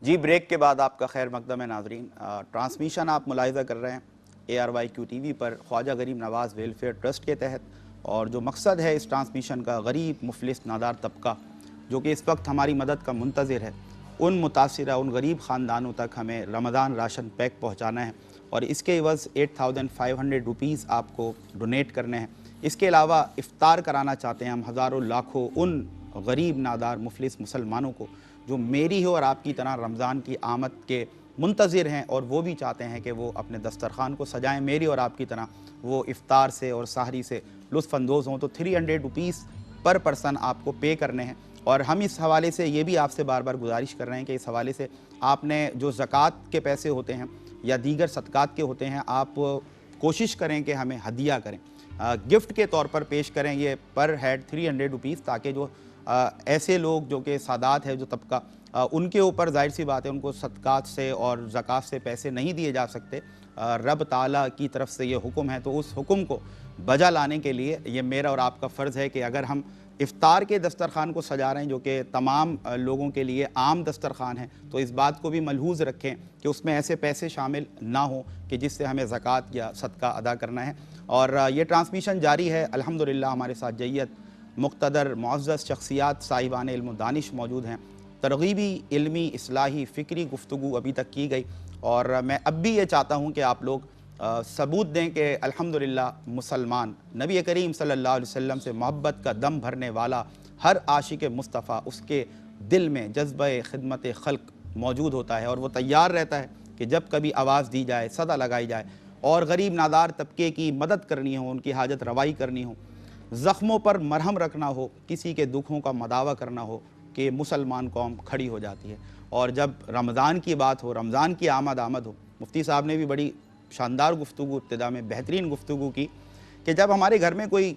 جی break کے بعد آپ کا خیر مقدم ہے ناظرین۔ ٹرانسمیشن آپ ملاحظہ کر رہے ہیں ARYQ TV پر خواجہ غریب نواز ویلفیئر ٹرسٹ کے تحت، اور جو مقصد ہے اس ٹرانسمیشن کا غریب مفلس نادار طبقہ جو کہ اس وقت ہماری مدد کا منتظر ہے، ان متاثرہ ان غریب خاندانوں تک ہمیں رمضان راشن پیک پہنچانا ہے، اور اس کے عوض 8500 روپیز آپ کو ڈونیٹ کرنے ہیں۔ اس کے علاوہ افطار کرانا چاہتے ہیں ہم ہزاروں لاکھوں ان غریب نادار مفلس مسلمانوں کو جو میری ہو اور آپ کی طرح رمضان کی آمد کے منتظر ہیں، اور وہ بھی چاہتے ہیں کہ وہ اپنے دسترخوان کو سجائیں میری اور آپ کی طرح، وہ افطار سے اور سحری سے لطف اندوز ہوں۔ تو 300 روپیز پر پرسن آپ کو پے کرنے ہیں، اور ہم اس حوالے سے یہ بھی آپ سے بار بار گزارش کر رہے ہیں کہ اس حوالے سے آپ نے جو زکوٰۃ کے پیسے ہوتے ہیں یا دیگر صدقات کے ہوتے ہیں، آپ کوشش کریں کہ ہمیں ہدیہ کریں، گفٹ کے طور پر پیش کریں، یہ پر ہیڈ 300 روپیز، تاکہ جو ایسے لوگ جو کہ سادات ہے جو طبقہ، ان کے اوپر ظاہر سی بات ہے ان کو صدقات سے اور زکوٰۃ سے پیسے نہیں دیے جا سکتے۔ رب تعالیٰ کی طرف سے یہ حکم ہے، تو اس حکم کو بجا لانے کے لیے یہ میرا اور آپ کا فرض ہے کہ اگر ہم افطار کے دسترخوان کو سجا رہے ہیں جو کہ تمام لوگوں کے لیے عام دسترخوان ہے، تو اس بات کو بھی ملحوظ رکھیں کہ اس میں ایسے پیسے شامل نہ ہوں کہ جس سے ہمیں زکوٰۃ یا صدقہ ادا کرنا ہے۔ اور یہ ٹرانسمیشن جاری ہے، الحمدللہ ہمارے ساتھ جیت مقتدر معزز شخصیات صاحبان علم و دانش موجود ہیں، ترغیبی علمی اصلاحی فکری گفتگو ابھی تک کی گئی، اور میں اب بھی یہ چاہتا ہوں کہ آپ لوگ ثبوت دیں کہ الحمدللہ مسلمان نبی کریم صلی اللہ علیہ وسلم سے محبت کا دم بھرنے والا ہر عاشق مصطفیٰ، اس کے دل میں جذبہ خدمت خلق موجود ہوتا ہے، اور وہ تیار رہتا ہے کہ جب کبھی آواز دی جائے، صدا لگائی جائے اور غریب نادار طبقے کی مدد کرنی ہو، ان کی حاجت روائی کرنی ہو، زخموں پر مرہم رکھنا ہو، کسی کے دکھوں کا مداوع کرنا ہو، کہ مسلمان قوم کھڑی ہو جاتی ہے۔ اور جب رمضان کی بات ہو، رمضان کی آمد ہو، مفتی صاحب نے بھی بڑی شاندار گفتگو ابتدا میں بہترین گفتگو کی کہ جب ہمارے گھر میں کوئی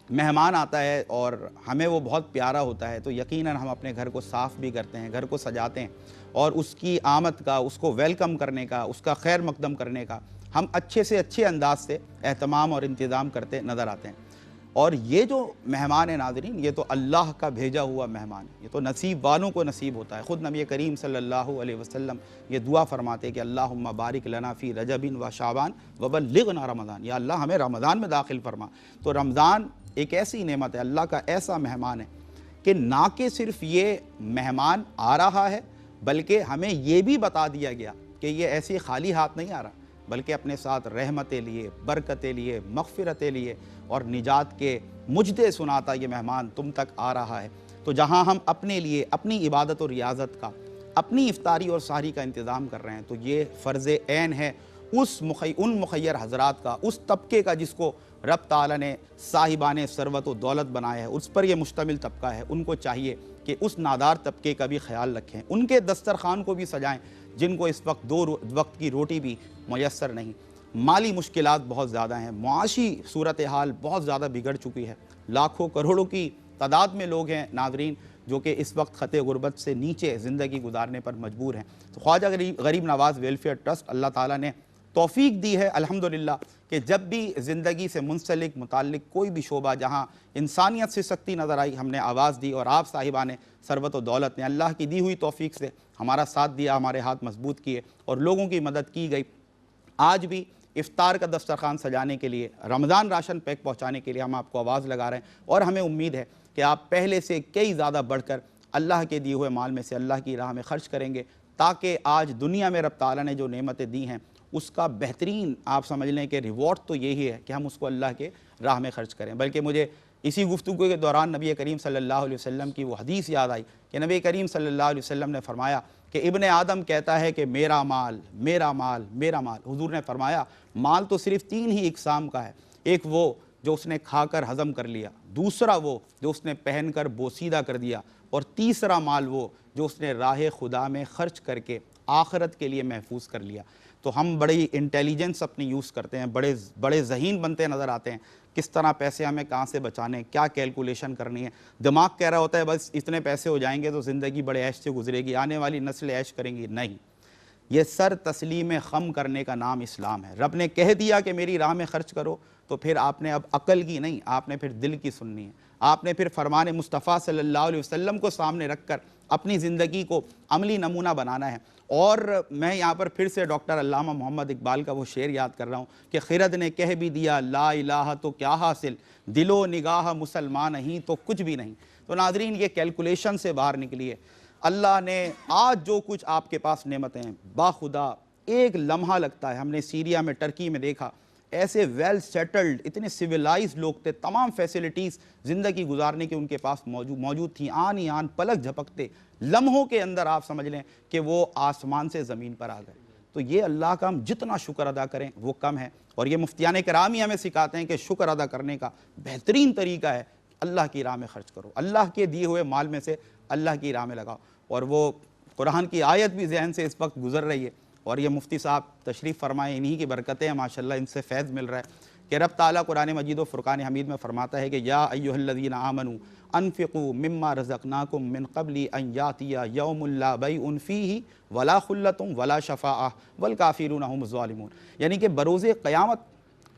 مہمان آتا ہے اور ہمیں وہ بہت پیارا ہوتا ہے، تو یقیناً ہم اپنے گھر کو صاف بھی کرتے ہیں، گھر کو سجاتے ہیں، اور اس کی آمد کا، اس کو ویلکم کرنے کا، اس کا خیر مقدم کرنے کا ہم اچھے سے اچھے انداز سے اہتمام اور انتظام کرتے نظر آتے ہیں۔ اور یہ جو مہمان ہے ناظرین، یہ تو اللہ کا بھیجا ہوا مہمان ہے، یہ تو نصیب والوں کو نصیب ہوتا ہے۔ خود نبی کریم صلی اللہ علیہ وسلم یہ دعا فرماتے کہ اللہم بارک لنا فی رجب و شعبان وبلغنا رمضان، یا اللہ ہمیں رمضان میں داخل فرما۔ تو رمضان ایک ایسی نعمت ہے، اللہ کا ایسا مہمان ہے کہ نہ کہ صرف یہ مہمان آ رہا ہے، بلکہ ہمیں یہ بھی بتا دیا گیا کہ یہ ایسی خالی ہاتھ نہیں آ رہا، بلکہ اپنے ساتھ رحمتیں لیے، برکتیں لیے، مغفرتیں لیے، اور نجات کے مجدے سناتا یہ مہمان تم تک آ رہا ہے۔ تو جہاں ہم اپنے لیے اپنی عبادت و ریاضت کا، اپنی افطاری اور سحری کا انتظام کر رہے ہیں، تو یہ فرض عین ہے ان مخیر حضرات کا، اس طبقے کا جس کو رب تعالیٰ نے صاحبان ثروت و دولت بنایا ہے، اس پر یہ مشتمل طبقہ ہے۔ ان کو چاہیے کہ اس نادار طبقے کا بھی خیال رکھیں، ان کے دسترخوان کو بھی سجائیں جن کو اس وقت 2 وقت کی روٹی بھی میسر نہیں، مالی مشکلات بہت زیادہ ہیں، معاشی صورتحال بہت زیادہ بگڑ چکی ہے، لاکھوں کروڑوں کی تعداد میں لوگ ہیں ناظرین جو کہ اس وقت خط غربت سے نیچے زندگی گزارنے پر مجبور ہیں۔ تو خواجہ غریب نواز ویلفیئر ٹرسٹ، اللہ تعالیٰ نے توفیق دی ہے الحمدللہ کہ جب بھی زندگی سے منسلک متعلق کوئی بھی شعبہ جہاں انسانیت سے سختی نظر آئی، ہم نے آواز دی، اور آپ صاحبان ثروت و دولت نے اللہ کی دی ہوئی توفیق سے ہمارا ساتھ دیا، ہمارے ہاتھ مضبوط کیے اور لوگوں کی مدد کی گئی۔ آج بھی افطار کا دسترخوان سجانے کے لیے، رمضان راشن پیک پہنچانے کے لیے ہم آپ کو آواز لگا رہے ہیں، اور ہمیں امید ہے کہ آپ پہلے سے کئی زیادہ بڑھ کر اللہ کے دیے ہوئے مال میں سے اللہ کی راہ میں خرچ کریں گے، تاکہ آج دنیا میں رب تعالیٰ نے جو نعمتیں دی ہیں اس کا بہترین آپ سمجھ لیں کہ ریوارڈ تو یہی ہے کہ ہم اس کو اللہ کے راہ میں خرچ کریں۔ بلکہ مجھے اسی گفتگو کے دوران نبی کریم صلی اللہ علیہ وسلم کی وہ حدیث یاد آئی کہ نبی کریم صلی اللہ علیہ وسلم نے فرمایا کہ ابن آدم کہتا ہے کہ میرا مال، میرا مال، میرا مال۔ حضور نے فرمایا مال تو صرف 3 ہی اقسام کا ہے، ایک وہ جو اس نے کھا کر ہضم کر لیا، دوسرا وہ جو اس نے پہن کر بوسیدہ کر دیا، اور تیسرا مال وہ جو اس نے راہ خدا میں خرچ کر کے آخرت کے لیے محفوظ کر لیا۔ تو ہم بڑی انٹیلیجنس اپنی یوز کرتے ہیں، بڑے ذہین بنتے نظر آتے ہیں، کس طرح پیسے ہمیں کہاں سے بچانے، کیا کیلکولیشن کرنی ہے۔ دماغ کہہ رہا ہوتا ہے بس اتنے پیسے ہو جائیں گے تو زندگی بڑے عیش سے گزرے گی، آنے والی نسل عیش کریں گی۔ نہیں، یہ سر تسلیم خم کرنے کا نام اسلام ہے۔ رب نے کہہ دیا کہ میری راہ میں خرچ کرو، تو پھر آپ نے اب عقل کی نہیں، آپ نے پھر دل کی سننی ہے۔ آپ نے پھر فرمان مصطفیٰ صلی اللہ علیہ وسلم کو سامنے رکھ کر اپنی زندگی کو عملی نمونہ بنانا ہے۔ اور میں یہاں پر پھر سے ڈاکٹر علامہ محمد اقبال کا وہ شعر یاد کر رہا ہوں کہ خرد نے کہہ بھی دیا لا الہ تو کیا حاصل، دل و نگاہ مسلمان نہیں تو کچھ بھی نہیں۔ تو ناظرین، یہ کیلکولیشن سے باہر نکلیے۔ اللہ نے آج جو کچھ آپ کے پاس نعمتیں ہیں، باخدا ایک لمحہ لگتا ہے، ہم نے سیریا میں، ٹرکی میں دیکھا، ایسے ویل سیٹلڈ اتنے سویلائز لوگ تھے، تمام فیسلٹیز زندگی گزارنے کے ان کے پاس موجود تھیں، آن ہی آن پلک جھپکتے لمحوں کے اندر آپ سمجھ لیں کہ وہ آسمان سے زمین پر آ گئے۔ تو یہ اللہ کا ہم جتنا شکر ادا کریں وہ کم ہے، اور یہ مفتیان کرام ہی ہمیں سکھاتے ہیں کہ شکر ادا کرنے کا بہترین طریقہ ہے اللہ کی راہ میں خرچ کرو، اللہ کے دیے ہوئے مال میں سے اللہ کی راہ میں لگاؤ۔ اور وہ قرآن کی آیت بھی ذہن سے اس وقت گزر رہی ہے، اور یہ مفتی صاحب تشریف فرمائے، انہی کی برکتیں ہیں ماشاءاللہ، ان سے فیض مل رہا ہے کہ رب تعالیٰ قرآن مجید و فرقان حمید میں فرماتا ہے کہ یا ایھا الذین آمنوا انفقوا مما رزقناکم من قبل ان یاتی یوم لا بیع فیہ ولا خلۃ ولا شفاعۃ والکافرون هم الظالمون، یعنی کہ بروز قیامت،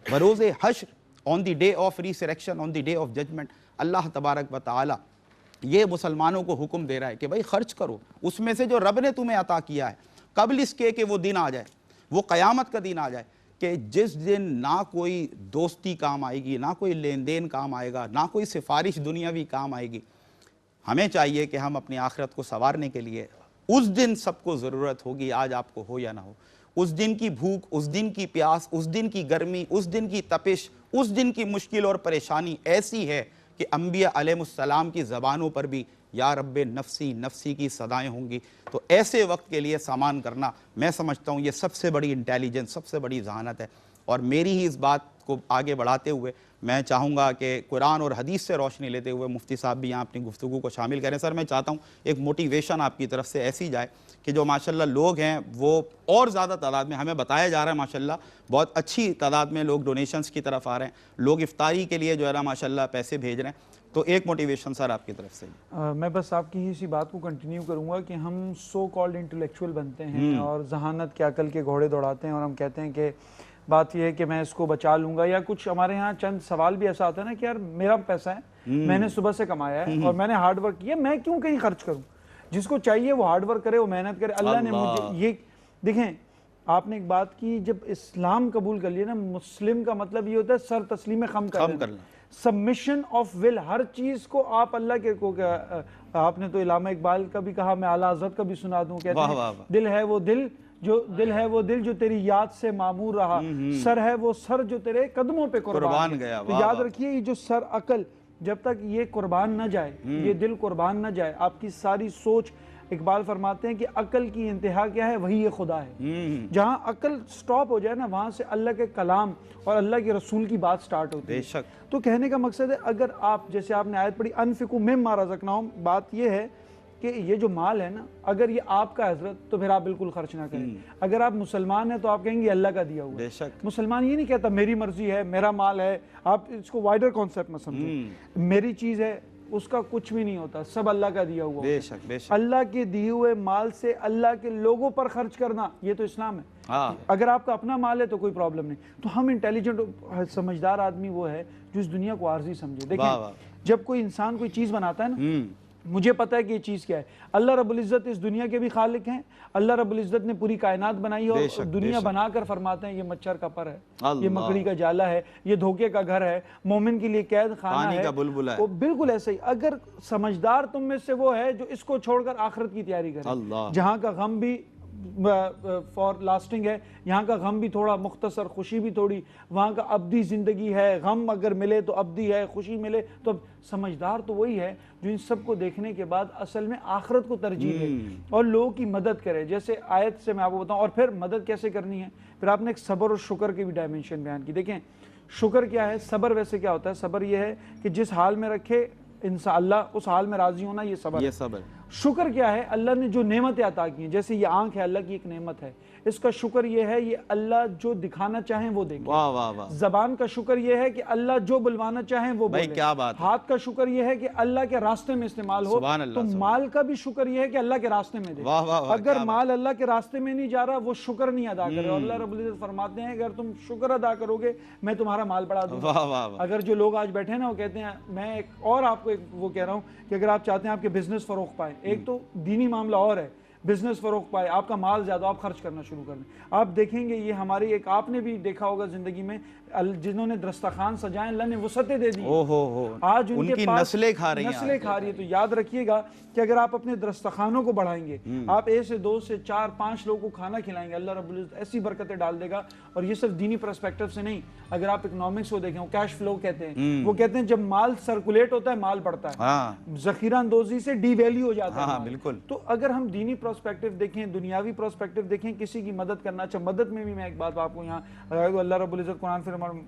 بروز حشر، on the day of resurrection, on the day of judgement, اللہ تبارک و تعالیٰ یہ مسلمانوں کو حکم دے رہا ہے کہ بھائی خرچ کرو اس میں سے جو رب نے تمہیں عطا کیا ہے، قبل اس کے کہ وہ دن آ جائے، وہ قیامت کا دن آ جائے کہ جس دن نہ کوئی دوستی کام آئے گی، نہ کوئی لین دین کام آئے گا، نہ کوئی سفارش دنیاوی کام آئے گی۔ ہمیں چاہیے کہ ہم اپنی آخرت کو سنوارنے کے لیے، اس دن سب کو ضرورت ہوگی، آج آپ کو ہو یا نہ ہو، اس دن کی بھوک، اس دن کی پیاس، اس دن کی گرمی، اس دن کی تپش، اس دن کی مشکل اور پریشانی ایسی ہے کہ انبیاء علیہ السلام کی زبانوں پر بھی یا رب نفسی نفسی کی صدائیں ہوں گی۔ تو ایسے وقت کے لیے سامان کرنا، میں سمجھتا ہوں یہ سب سے بڑی انٹیلیجنس، سب سے بڑی ذہانت ہے۔ اور میری ہی اس بات کو آگے بڑھاتے ہوئے میں چاہوں گا کہ قرآن اور حدیث سے روشنی لیتے ہوئے مفتی صاحب بھی یہاں اپنی گفتگو کو شامل کریں۔ سر میں چاہتا ہوں ایک موٹیویشن آپ کی طرف سے ایسی جائے کہ جو ماشاءاللہ لوگ ہیں وہ اور زیادہ تعداد میں، ہمیں بتایا جا رہا ہے ماشاءاللہ بہت اچھی تعداد میں لوگ ڈونیشنز کی طرف آ رہے ہیں، لوگ افطاری کے لیے جو ہے نا ماشاءاللہ پیسے بھیج رہے ہیں، تو ایک موٹیویشن سر آپ کی طرف سے۔ میں بس آپ کی اسی بات کو کنٹینیو کروں گا کہ ہم سو کالڈ انٹلیکچوئل بنتے ہیں اور ذہانت کے عقل کے گھوڑے دوڑاتے ہیں، اور ہم کہتے ہیں کہ بات یہ ہے کہ میں اس کو بچا لوں گا، یا کچھ ہمارے ہاں چند سوال بھی ایسا آتا ہے نا کہ یار میرا پیسہ ہے، میں نے صبح سے کمایا ہے اور میں نے ہارڈ ورک کیا، میں کیوں کہیں خرچ کروں؟ جس کو چاہیے وہ ہارڈ ورک کرے، وہ محنت کرے۔ اللہ نے مجھے یہ دیکھیں، آپ نے ایک بات کی، جب اسلام قبول کر لیا نا، مسلم کا مطلب یہ ہوتا ہے سر تسلیم خم کرنا، سبمیشن آف ول، ہر چیز کو آپ اللہ کے کو، آپ نے تو علامہ اقبال کا بھی کہا، میں اعلیٰ حضرت کا بھی سنا دوں، کہتے ہیں دل ہے وہ دل جو تیری یاد سے معمور رہا، سر ہے وہ سر جو تیرے قدموں پہ قربان گیا۔ تو یاد رکھیے یہ جو سر عقل، جب تک یہ قربان نہ جائے، یہ دل قربان نہ جائے، آپ کی ساری سوچ، اقبال فرماتے ہیں کہ عقل کی انتہا کیا ہے؟ وہی یہ خدا ہے۔ جہاں عقل سٹاپ ہو جائے نا، وہاں سے اللہ کے کلام اور اللہ کے رسول کی بات سٹارٹ ہوتی ہے۔ تو کہنے کا مقصد ہے، اگر آپ جیسے آپ نے آیت پڑھی انفقوا مما رزقناہم، بات یہ ہے کہ یہ جو مال ہے نا، اگر یہ آپ کا حضرت تو پھر آپ بالکل خرچ نہ کریں۔ اگر آپ مسلمان ہیں تو آپ کہیں گے اللہ کا دیا ہوا ہے۔ مسلمان یہ نہیں کہتا میری مرضی ہے، میرا مال ہے، آپ اس کو وائڈر کانسیپٹ میں سمجھیں، میری چیز ہے، اس کا کچھ بھی نہیں ہوتا، سب اللہ کا دیا ہوا ہے۔ اللہ کے دیے ہوئے مال سے اللہ کے لوگوں پر خرچ کرنا، یہ تو اسلام ہے۔ اگر آپ کا اپنا مال ہے تو کوئی پرابلم نہیں۔ تو ہم انٹیلیجنٹ سمجھدار آدمی وہ ہے جو اس دنیا کو عارضی سمجھے۔ دیکھیں، جب کوئی انسان کوئی چیز بناتا ہے نا، مجھے پتا ہے کہ یہ چیز کیا ہے۔ اللہ رب العزت اس دنیا کے بھی خالق ہیں، اللہ رب العزت نے پوری کائنات بنائی ہے، اور دنیا بنا کر فرماتے ہیں یہ مچھر کا پر ہے، یہ مکڑی کا جالا ہے، یہ دھوکے کا گھر ہے، مومن کے لیے قید خانہ ہے، وہ بالکل ایسے ہی۔ اگر سمجھدار تم میں سے وہ ہے جو اس کو چھوڑ کر آخرت کی تیاری کرے، جہاں کا غم بھی فار لاسٹنگ ہے، یہاں کا غم بھی تھوڑا مختصر، خوشی بھی تھوڑی، وہاں کا ابدی زندگی ہے، غم اگر ملے تو ابدی ہے، خوشی ملے تو سمجھدار تو وہی ہے جو ان سب کو دیکھنے کے بعد اصل میں آخرت کو ترجیح دے اور لوگوں کی مدد کرے۔ جیسے آیت سے میں آپ کو بتاؤں، اور پھر مدد کیسے کرنی ہے، پھر آپ نے ایک صبر اور شکر کی بھی ڈائمنشن بیان کی۔ دیکھیں شکر کیا ہے، صبر ویسے کیا ہوتا ہے؟ صبر یہ ہے کہ جس حال میں رکھے انسان اللہ، اس حال میں راضی ہونا، یہ صبر ہے۔ شکر کیا ہے؟ اللہ نے جو نعمتیں عطا کی ہیں، جیسے یہ آنکھ ہے، اللہ کی ایک نعمت ہے، اس کا شکر یہ ہے یہ اللہ جو دکھانا چاہیں وہ دیکھیں۔ واہ واہ واہ، زبان کا شکر یہ ہے کہ اللہ جو بلوانا چاہیں وہ بھائی بولے۔ کیا بات ہے، ہاتھ کا شکر یہ ہے کہ اللہ کے راستے میں استعمال ہو۔ سبحان اللہ، تو مال کا بھی شکر یہ ہے کہ اللہ کے راستے میں دے۔ واہ واہ واہ، اگر مال اللہ کے راستے میں نہیں جا رہا وہ شکر نہیں ادا کر رہا۔ اور اللہ رب العزت فرماتے ہیں اگر تم شکر ادا کرو گے میں تمہارا مال بڑھا دوں گا۔ واہ واہ واہ، اگر جو لوگ آج بیٹھے ہیں نا وہ کہتے ہیں، میں ایک اور آپ کو ایک وہ کہہ رہا ہوں کہ اگر آپ چاہتے ہیں آپ کے بزنس فروغ پائے، ایک تو دینی معاملہ اور ہے، بزنس فروغ پائے، آپ کا مال زیادہ، آپ خرچ کرنا شروع کر دیں۔ آپ دیکھیں گے یہ ہماری ایک، آپ نے بھی دیکھا ہوگا زندگی میں، جنہوں نے دسترخوان سجائیں اللہ نے وسعتیں دے دی، او ہو، آج ان کے کی پاس نسلیں کھا رہی ہیں، نسلیں کھا رہی ہے۔ تو یاد رکھیے گا کہ اگر آپ اپنے دسترخوانوں کو بڑھائیں گے، آپ 1 سے 2 سے 4 5 لوگوں کو کھانا کھلائیں گے، اللہ رب العزت ایسی برکتیں ڈال دے گا۔ اور یہ صرف دینی پرسپیکٹو سے نہیں، اگر آپ اکنامکس کو دیکھیں، وہ کیش فلو کہتے ہیں، وہ کہتے ہیں جب مال سرکولیٹ ہوتا ہے مال بڑھتا ہے، ہاں ذخیرہ اندوزی سے ڈی ویلیو ہو جاتا ہے ہاں مال۔ بالکل، تو اگر ہم دینی پرسپیکٹو دیکھیں، دنیاوی پرسپیکٹو دیکھیں، کسی کی مدد کرنا، اچھا مدد میں بھی میں ایک بات آپ کو یہاں اللہ رب العزت قرآن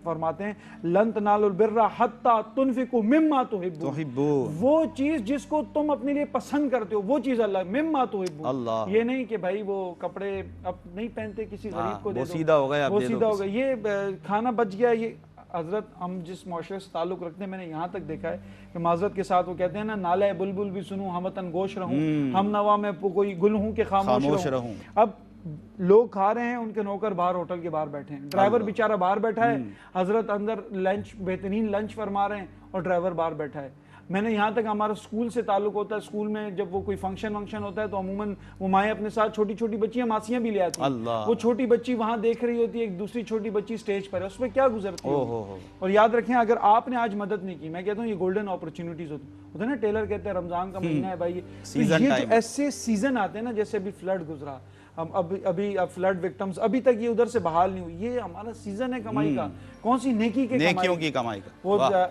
فرماتے ہیں لن تنالوا البر حتی تنفقوا مما تحبون، وہ چیز جس کو تم اپنے لیے پسند کرتے ہو وہ چیز اللہ مما تحبون، اللہ، یہ نہیں کہ بھائی وہ کپڑے اب نہیں پہنتے کسی غریب کو دے دو، وہ سیدھا ہو گیا، وہ سیدھا ہو گیا، یہ کھانا بچ گیا۔ یہ حضرت ہم جس معاشرے سے تعلق رکھتے ہیں میں نے یہاں تک دیکھا ہے کہ معذرت کے ساتھ وہ کہتے ہیں نا نالہ بلبل بھی سنوں ہم وطن گوش رہوں، ہم نوا میں کوئی گل ہوں کہ خاموش رہوں۔ اب لوگ کھا رہے ہیں، ان کے نوکر باہر ہوٹل کے باہر بیٹھے ہیں، ڈرائیور بیچارہ باہر بیٹھا ہے، حضرت اندر لنچ بہترین لنچ فرما رہے ہیں اور ڈرائیور باہر بیٹھا ہے۔ میں نے یہاں تک ہمارا اسکول سے تعلق ہوتا ہے، اسکول میں جب وہ کوئی فنکشن ہوتا ہے تو عموماً وہ مائیں اپنے ساتھ چھوٹی چھوٹی بچیاں ماسیاں بھی لے آتی ہیں، وہ چھوٹی بچی وہاں دیکھ رہی ہوتی ہے، ایک دوسری چھوٹی بچی سٹیج پر ہے، اس پہ کیا گزرتی ہے۔ اور یاد رکھیں اگر آپ نے آج مدد نہیں کی، میں کہتا ہوں یہ گولڈن اپرچونٹیز ہوتے ہیں نا، ٹیلر کہتے ہیں رمضان کا مہینہ ہے بھائی، یہ جو ایسے سیزن آتے ہیں نا، جیسے ابھی فلڈ گزرا، ابھی فلڈ وکٹمز ابھی تک یہ ادھر سے بحال نہیں ہوئی، یہ ہمارا سیزن ہے کمائی کا، کون سی نیکیوں کی کمائی کا۔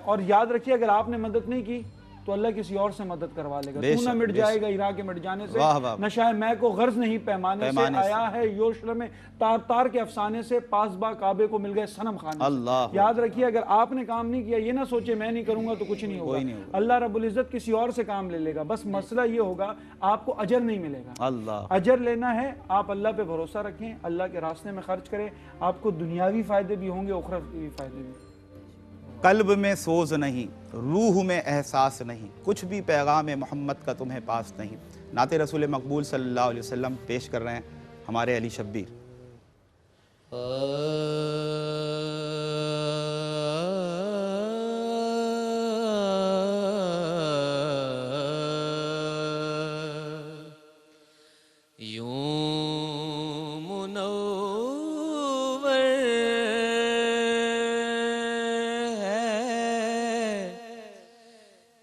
اور یاد رکھیے اگر آپ نے مدد نہیں کی تو اللہ کسی اور سے مدد کروا لے گا، تو نہ مٹ جائے گا عراق کے مٹ جانے سے، نشہ میں کو غرض نہیں پیمانے سے، آیا ہے یروشلم میں تار تار کے افسانے سے، پاس با کعبے کو مل گئے صنم خانے سے۔ یاد رکھیے اگر آپ نے کام نہیں کیا، یہ نہ سوچے میں نہیں کروں گا تو کچھ نہیں ہوگا، اللہ رب العزت کسی اور سے کام لے لے گا، بس مسئلہ یہ ہوگا آپ کو اجر نہیں ملے گا۔ اجر لینا ہے آپ اللہ پہ بھروسہ رکھیں، اللہ کے راستے میں خرچ کریں، آپ کو دنیاوی فائدے بھی ہوں گے، اخروی فائدے بھی۔ قلب میں سوز نہیں، روح میں احساس نہیں، کچھ بھی پیغام محمد کا تمہیں پاس نہیں۔ نعت رسول مقبول صلی اللہ علیہ وسلم پیش کر رہے ہیں ہمارے علی شبیر۔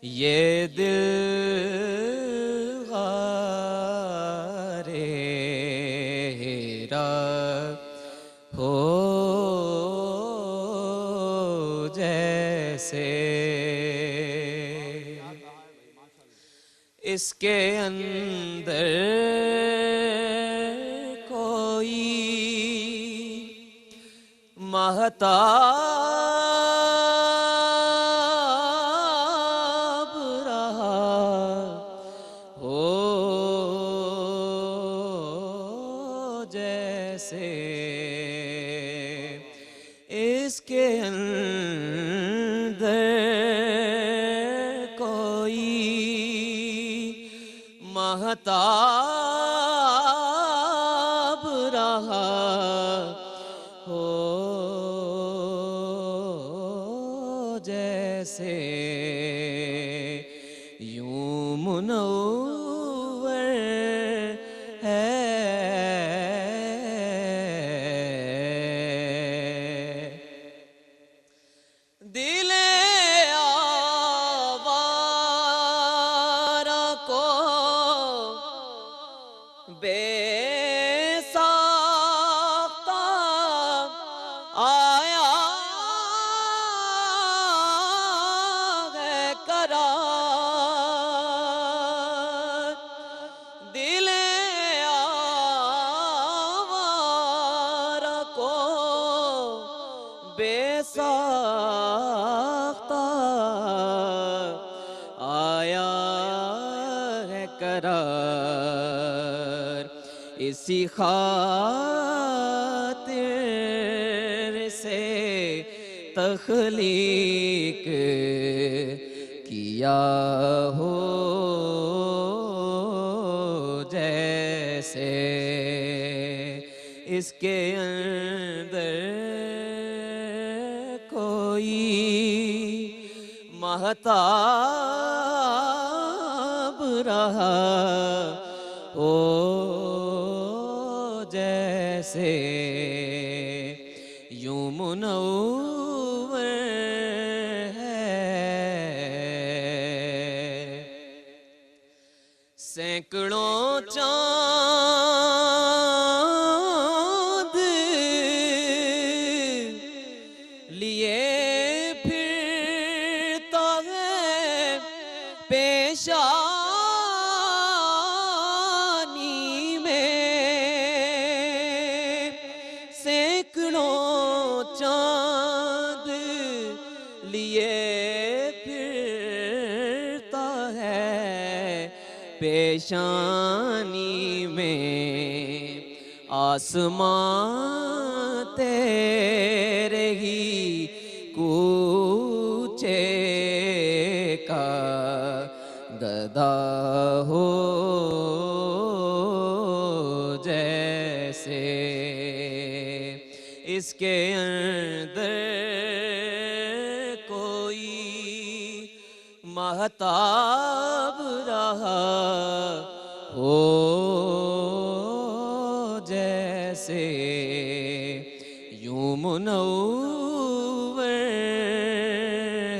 یہ دل غارِ ہیرا ہو جیسے، اس کے اندر کوئی مہتاب اس کے اندر کوئی مہتاب رہا ہو جیسے، یوں منور ہے دل آوارہ کو بے ساختہ آیا ہے قرار، دل آوارہ کو بے ساختہ آیا ہے قرار اسی خاطر سے تخلیق کیا ہو جیسے اس کے اندر کوئی مہتاب رہا ہو جیسے یوں منور ہے سینکڑوں چاند لیے پھرتا ہے پیشانی میں سینکڑوں چاند لیے پھرتا ہے پیشانی میں آسمان تیرے ہی کوچے کا گدا ہو جیسے اس کے اندر کوئی مہتاب رہا ہو جیسے یوں منور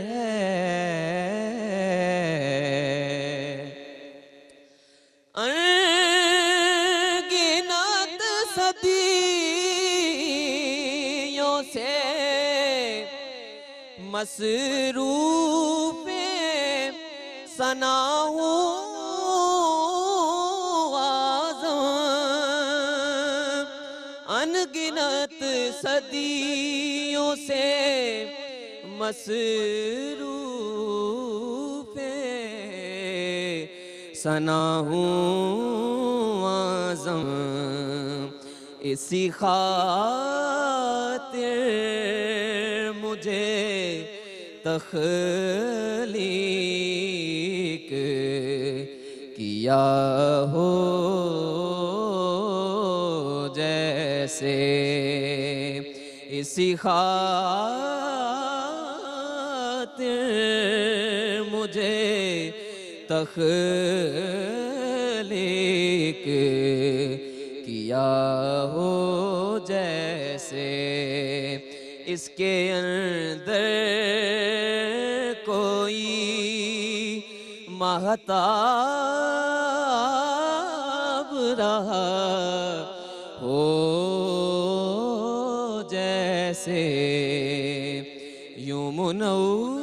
ہے انگنت صدیوں سے مصروف ثنا ہوں انگنت صدیوں سے مصروف ثنا ہوں اعظم اسی خاطر مجھے تخلیق کیا ہو جیسے اسی خاطر مجھے تخلیق کیا ہو جیسے اس کے اندر کوئی مہتاب رہا ہو جیسے یوں منور